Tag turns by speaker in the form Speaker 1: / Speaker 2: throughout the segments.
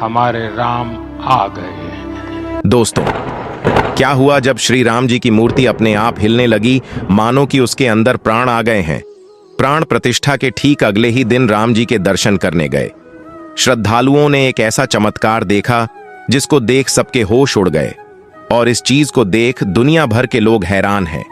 Speaker 1: हमारे राम आ गए।
Speaker 2: दोस्तों, क्या हुआ जब श्री राम जी की मूर्ति अपने आप हिलने लगी, मानो कि उसके अंदर प्राण आ गए हैं। प्राण प्रतिष्ठा के ठीक अगले ही दिन राम जी के दर्शन करने गए श्रद्धालुओं ने एक ऐसा चमत्कार देखा जिसको देख सबके होश उड़ गए, और इस चीज को देख दुनिया भर के लोग हैरान हैं।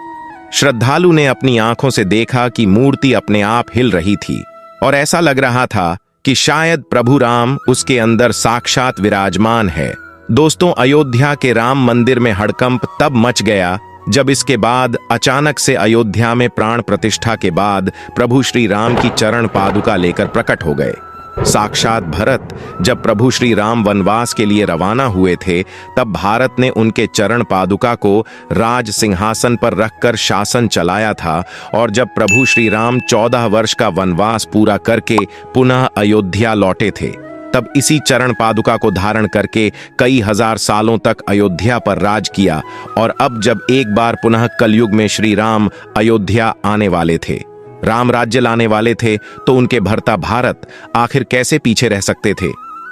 Speaker 2: श्रद्धालु ने अपनी आंखों से देखा कि मूर्ति अपने आप हिल रही थी और ऐसा लग रहा था कि शायद प्रभु राम उसके अंदर साक्षात विराजमान है। दोस्तों, अयोध्या के राम मंदिर में हड़कंप तब मच गया जब इसके बाद अचानक से अयोध्या में प्राण प्रतिष्ठा के बाद प्रभु श्री राम की चरण पादुका लेकर प्रकट हो गए। साक्षात भरत जब प्रभु श्री राम वनवास के लिए रवाना हुए थे, तब भारत ने उनके चरण पादुका को राज सिंहासन पर रखकर शासन चलाया था, और जब प्रभु श्री राम 14 वर्ष का वनवास पूरा करके पुनः अयोध्या लौटे थे, तब इसी चरण पादुका को धारण करके कई हजार सालों तक अयोध्या पर राज किया। और अब जब एक बार पुनः कलयुग में श्री राम अयोध्या आने वाले थे, राम राज्य लाने वाले थे, तो उनके भरता भारत आखिर कैसे पीछे रह सकते थे?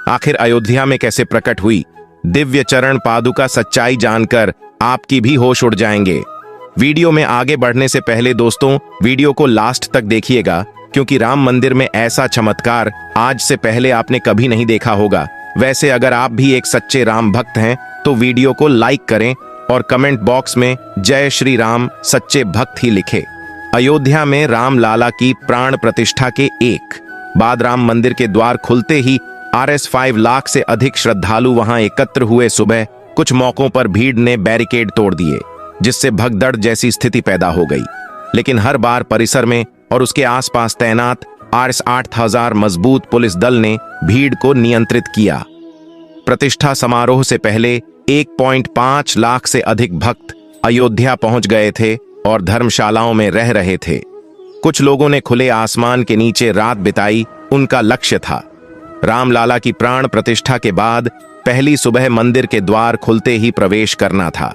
Speaker 2: आखिर अयोध्या में कैसे प्रकट हुई दिव्य चरण पादुका? सच्चाई जानकर आपकी भी होश उड़ जाएंगे। वीडियो में आगे बढ़ने से पहले दोस्तों, वीडियो को लास्ट तक देखिएगा, क्योंकि राम मंदिर में ऐसा चमत्कार आज से पहले आपने कभी नहीं देखा होगा। वैसे अगर आप भी एक सच्चे राम भक्त हैं तो वीडियो को लाइक करें और कमेंट बॉक्स में जय श्री राम सच्चे भक्त ही लिखें। अयोध्या में राम लाला की प्राण प्रतिष्ठा के एक बाद राम मंदिर के द्वार खुलते ही RS5 लाख से अधिक श्रद्धालु वहां एकत्र हुए। सुबह कुछ मौकों पर भीड़ ने बैरिकेड तोड़ दिए, जिससे भगदड़ जैसी स्थिति पैदा हो गई। लेकिन हर बार परिसर में और उसके आसपास तैनात RS 8000 मजबूत पुलिस दल ने भीड़ को नियंत्रित किया। प्रतिष्ठा समारोह से पहले 1.5 लाख से अधिक भक्त अयोध्या पहुंच गए थे और धर्मशालाओं में रह रहे थे। कुछ लोगों ने खुले आसमान के नीचे रात बिताई। उनका लक्ष्य था रामलाला की प्राण प्रतिष्ठा के बाद पहली सुबह मंदिर के द्वार खुलते ही प्रवेश करना था।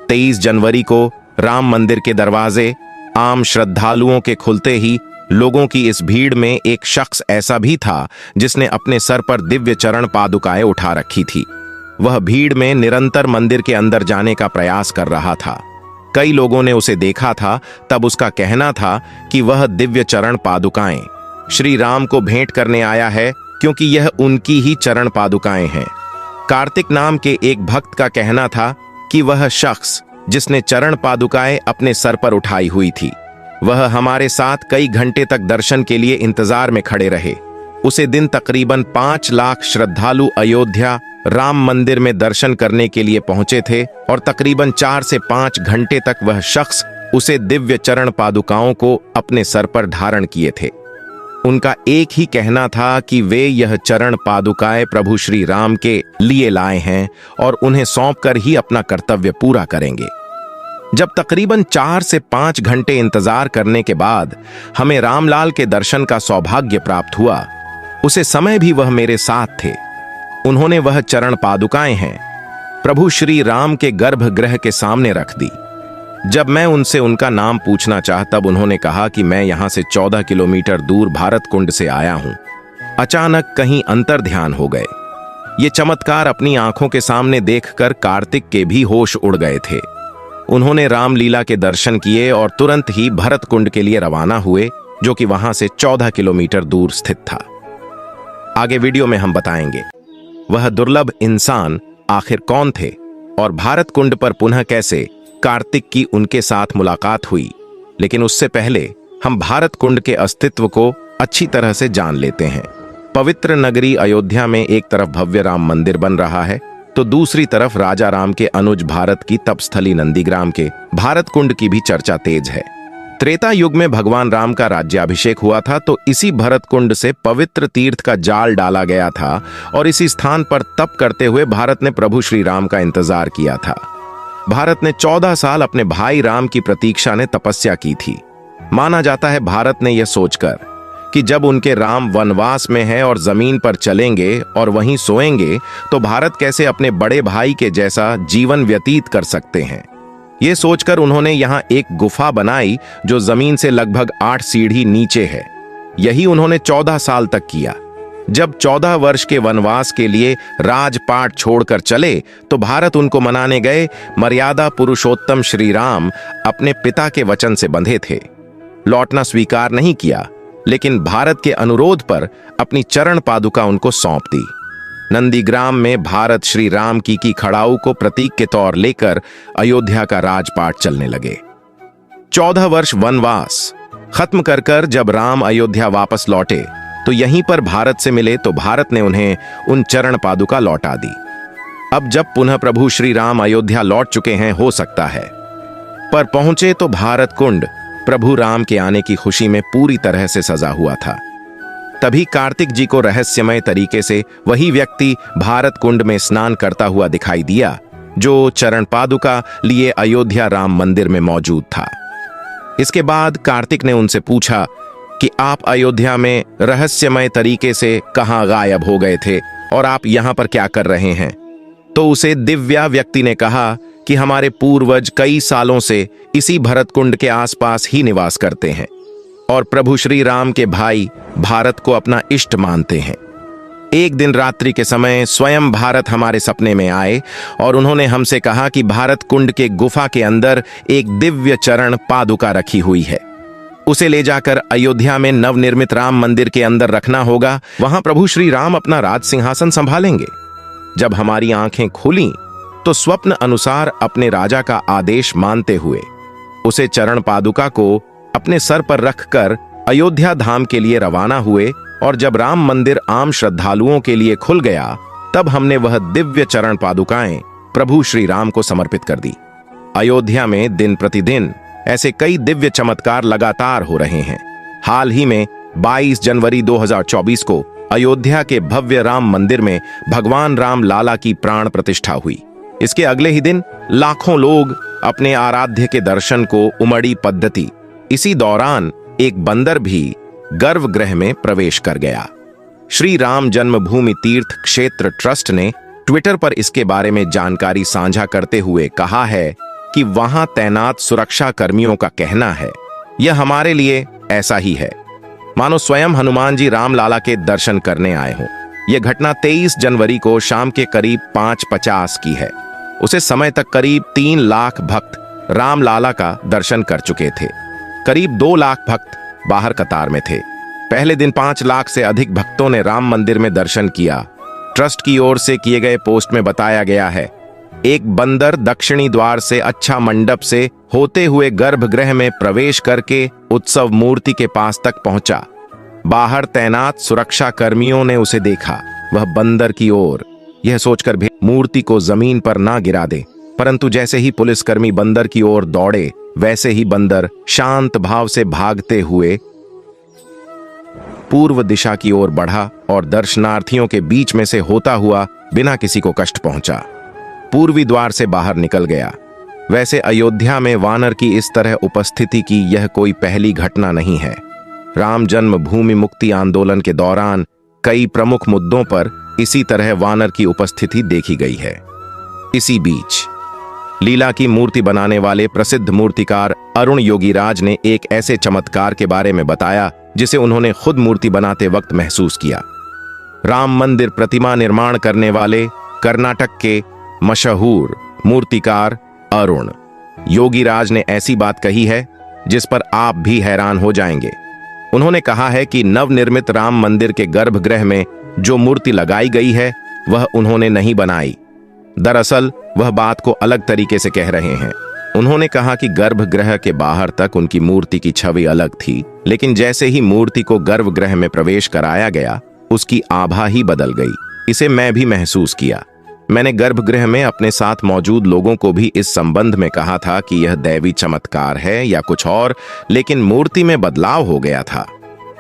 Speaker 2: 23 जनवरी को राम मंदिर के दरवाजे आम श्रद्धालुओं के खुलते ही लोगों की इस भीड़ में एक शख्स ऐसा भी था जिसने अपने सर पर दिव्य चरण पादुकाएं उठा रखी थी। वह भीड़ में निरंतर मंदिर के अंदर जाने का प्रयास कर रहा था। कई लोगों ने उसे देखा था, तब उसका कहना था कि वह दिव्य चरण पादुकाएं श्री राम को भेंट करने आया है, क्योंकि यह उनकी ही चरण पादुकाएं हैं। कार्तिक नाम के एक भक्त का कहना था कि वह शख्स जिसने चरण पादुकाएं अपने सर पर उठाई हुई थी, वह हमारे साथ कई घंटे तक दर्शन के लिए इंतजार में खड़े रहे। उसे दिन तकरीबन 5 लाख श्रद्धालु अयोध्या राम मंदिर में दर्शन करने के लिए पहुंचे थे, और तकरीबन 4 से 5 घंटे तक वह शख्स उसे दिव्य चरण पादुकाओं को अपने सर पर धारण किए थे। उनका एक ही कहना था कि वे यह चरण पादुकाएं प्रभु श्री राम के लिए लाए हैं और उन्हें सौंपकर ही अपना कर्तव्य पूरा करेंगे। जब तकरीबन 4 से 5 घंटे इंतजार करने के बाद हमें रामलाल के दर्शन का सौभाग्य प्राप्त हुआ, उसे समय भी वह मेरे साथ थे। उन्होंने वह चरण पादुकाएं हैं प्रभु श्री राम के गर्भगृह के सामने रख दी। जब मैं उनसे उनका नाम पूछना चाहा, तब उन्होंने कहा कि मैं यहां से 14 किलोमीटर दूर भारत कुंड से आया हूं। अचानक कहीं अंतर ध्यान हो गए। ये चमत्कार अपनी आंखों के सामने देखकर कार्तिक के भी होश उड़ गए थे। उन्होंने रामलीला के दर्शन किए और तुरंत ही भरत कुंड के लिए रवाना हुए, जो कि वहां से 14 किलोमीटर दूर स्थित था। आगे वीडियो में हम बताएंगे वह दुर्लभ इंसान आखिर कौन थे और भारत कुंड पर पुनः कैसे कार्तिक की उनके साथ मुलाकात हुई। लेकिन उससे पहले हम भारत कुंड के अस्तित्व को अच्छी तरह से जान लेते हैं। पवित्र नगरी अयोध्या में एक तरफ भव्य राम मंदिर बन रहा है, तो दूसरी तरफ राजा राम के अनुज भारत की तपस्थली नंदीग्राम के भारत कुंड की भी चर्चा तेज है। त्रेता युग में भगवान राम का राज्याभिषेक हुआ था, तो इसी भरत कुंड से पवित्र तीर्थ का जाल डाला गया था और इसी स्थान पर तप करते हुए भारत ने प्रभु श्री राम का इंतजार किया था। भारत ने 14 साल अपने भाई राम की प्रतीक्षा ने तपस्या की थी। माना जाता है भारत ने यह सोचकर कि जब उनके राम वनवास में है और जमीन पर चलेंगे और वहीं सोएंगे, तो भारत कैसे अपने बड़े भाई के जैसा जीवन व्यतीत कर सकते हैं। ये सोचकर उन्होंने यहां एक गुफा बनाई जो जमीन से लगभग 8 सीढ़ी नीचे है। यही उन्होंने 14 साल तक किया। जब 14 वर्ष के वनवास के लिए राजपाट छोड़कर चले तो भारत उनको मनाने गए। मर्यादा पुरुषोत्तम श्री राम अपने पिता के वचन से बंधे थे, लौटना स्वीकार नहीं किया, लेकिन भारत के अनुरोध पर अपनी चरण पादुका उनको सौंप दी। नंदीग्राम में भारत श्री राम की खड़ाऊ को प्रतीक के तौर लेकर अयोध्या का राजपाट चलने लगे। 14 वर्ष वनवास खत्म कर जब राम अयोध्या वापस लौटे तो यहीं पर भारत से मिले तो भारत ने उन्हें उन चरण पादुका लौटा दी। अब जब पुनः प्रभु श्री राम अयोध्या लौट चुके हैं, हो सकता है, पर पहुंचे तो भारत कुंड प्रभु राम के आने की खुशी में पूरी तरह से सजा हुआ था। तभी कार्तिक जी को रहस्यमय तरीके से वही व्यक्ति भारत कुंड में स्नान करता हुआ दिखाई दिया जो चरण पादुका लिए अयोध्या राम मंदिर में मौजूद था। इसके बाद कार्तिक ने उनसे पूछा कि आप अयोध्या में रहस्यमय तरीके से कहां गायब हो गए थे और आप यहां पर क्या कर रहे हैं? तो उसे दिव्या व्यक्ति ने कहा कि हमारे पूर्वज कई सालों से इसी भरतकुंड के आसपास ही निवास करते हैं और प्रभु श्री राम के भाई भारत को अपना इष्ट मानते हैं। एक दिन रात्रि के समय स्वयं भारत हमारे सपने में आए और उन्होंने हमसे कहा कि भारत कुंड के गुफा के अंदर एक दिव्य चरण पादुका रखी हुई है, उसे ले जाकर अयोध्या में नवनिर्मित राम मंदिर के अंदर रखना होगा, वहां प्रभु श्री राम अपना राज सिंहासन संभालेंगे। जब हमारी आंखें खुली तो स्वप्न अनुसार अपने राजा का आदेश मानते हुए उसे चरण पादुका को अपने सर पर रखकर अयोध्या धाम के लिए रवाना हुए और जब राम मंदिर आम श्रद्धालुओं के लिए खुल गया तब हमने वह दिव्य चरण पादुकाएं प्रभु श्री राम को समर्पित कर दी। अयोध्या में दिन प्रतिदिन ऐसे कई दिव्य चमत्कार लगातार हो रहे हैं। हाल ही में 22 जनवरी 2024 को अयोध्या के भव्य राम मंदिर में भगवान राम लाला की प्राण प्रतिष्ठा हुई। इसके अगले ही दिन लाखों लोग अपने आराध्य के दर्शन को उमड़ी पद्धति। इसी दौरान एक बंदर भी गर्भगृह में प्रवेश कर गया। श्री राम जन्मभूमि तीर्थ क्षेत्र ट्रस्ट ने ट्विटर पर इसके बारे में जानकारी साझा करते हुए कहा है कि वहां तैनात सुरक्षा कर्मियों का कहना है यह हमारे लिए ऐसा ही है मानो स्वयं हनुमान जी राम लाला के दर्शन करने आए हों। यह घटना 23 जनवरी को शाम के करीब 5:50 की है। उसे समय तक करीब 3 लाख भक्त राम लाला का दर्शन कर चुके थे। करीब 2 लाख भक्त बाहर कतार में थे। पहले दिन 5 लाख से अधिक भक्तों ने राम मंदिर में दर्शन किया। ट्रस्ट की ओर से किए गए पोस्ट में बताया गया है, एक बंदर दक्षिणी द्वार से अच्छा मंडप से होते हुए गर्भगृह में प्रवेश करके उत्सव मूर्ति के पास तक पहुंचा। बाहर तैनात सुरक्षा कर्मियों ने उसे देखा। वह बंदर की ओर यह सोचकर भी मूर्ति को जमीन पर ना गिरा दे, परंतु जैसे ही पुलिसकर्मी बंदर की ओर दौड़े वैसे ही बंदर शांत भाव से भागते हुए पूर्व दिशा की ओर बढ़ा और दर्शनार्थियों के बीच में से होता हुआ बिना किसी को कष्ट पहुंचा पूर्वी द्वार से बाहर निकल गया। वैसे अयोध्या में वानर की इस तरह उपस्थिति की यह कोई पहली घटना नहीं है। राम जन्मभूमि मुक्ति आंदोलन के दौरान कई प्रमुख मुद्दों पर इसी तरह वानर की उपस्थिति देखी गई है। इसी बीच लीला की मूर्ति बनाने वाले प्रसिद्ध मूर्तिकार अरुण योगीराज ने एक ऐसे चमत्कार के बारे में बताया जिसे उन्होंने खुद मूर्ति बनाते वक्त महसूस किया। राम मंदिर प्रतिमा निर्माण करने वाले कर्नाटक के मशहूर मूर्तिकार अरुण योगीराज ने ऐसी बात कही है जिस पर आप भी हैरान हो जाएंगे। उन्होंने कहा है कि नवनिर्मित राम मंदिर के गर्भगृह में जो मूर्ति लगाई गई है वह उन्होंने नहीं बनाई। दरअसल वह बात को अलग तरीके से कह रहे हैं। उन्होंने कहा कि गर्भगृह के बाहर तक उनकी मूर्ति की छवि अलग थी, लेकिन जैसे ही मूर्ति को गर्भगृह में प्रवेश कराया गया उसकी आभा ही बदल गई। इसे मैं भी महसूस किया। मैंने गर्भगृह में अपने साथ मौजूद लोगों को भी इस संबंध में कहा था कि यह दैवी चमत्कार है या कुछ और, लेकिन मूर्ति में बदलाव हो गया था।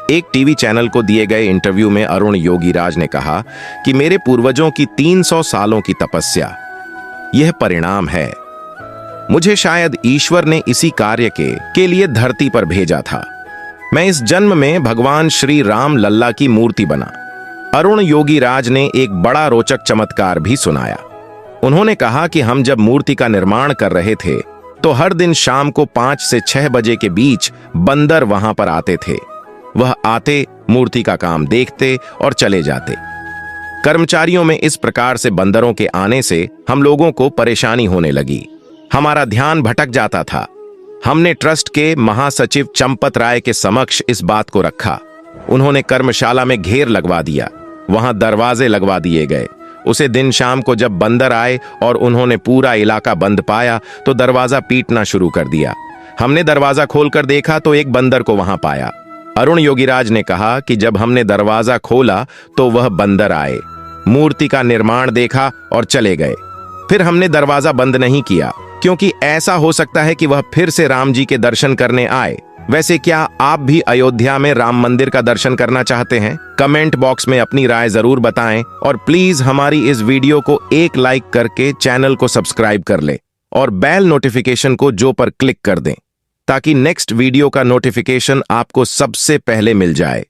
Speaker 2: एक टीवी चैनल को दिए गए इंटरव्यू में अरुण योगीराज ने कहा कि मेरे पूर्वजों की 300 सालों की तपस्या यह परिणाम है। मुझे शायद ईश्वर ने इसी कार्य के लिए धरती पर भेजा था। मैं इस जन्म में भगवान श्री राम लल्ला की मूर्ति बना। अरुण योगीराज ने एक बड़ा रोचक चमत्कार भी सुनाया। उन्होंने कहा कि हम जब मूर्ति का निर्माण कर रहे थे तो हर दिन शाम को 5 से 6 बजे के बीच बंदर वहां पर आते थे। वह आते, मूर्ति का काम देखते और चले जाते। कर्मचारियों में इस प्रकार से बंदरों के आने से हम लोगों को परेशानी होने लगी। हमारा ध्यान भटक जाता था। हमने ट्रस्ट के महासचिव चंपत राय के समक्ष इस बात को रखा। उन्होंने कर्मशाला में घेर लगवा दिया, वहां दरवाजे लगवा दिए गए। उसे दिन शाम को जब बंदर आए और उन्होंने पूरा इलाका बंद पाया तो दरवाजा पीटना शुरू कर दिया। हमने दरवाजा खोलकर देखा तो एक बंदर को वहां पाया। अरुण योगीराज ने कहा कि जब हमने दरवाजा खोला तो वह बंदर आए, मूर्ति का निर्माण देखा और चले गए। फिर हमने दरवाजा बंद नहीं किया, क्योंकि ऐसा हो सकता है कि वह फिर से राम जी के दर्शन करने आए। वैसे क्या आप भी अयोध्या में राम मंदिर का दर्शन करना चाहते हैं? कमेंट बॉक्स में अपनी राय जरूर बताएं और प्लीज हमारी इस वीडियो को एक लाइक करके चैनल को सब्सक्राइब कर ले और बेल नोटिफिकेशन को जो पर क्लिक कर दें, ताकि नेक्स्ट वीडियो का नोटिफिकेशन आपको सबसे पहले मिल जाए।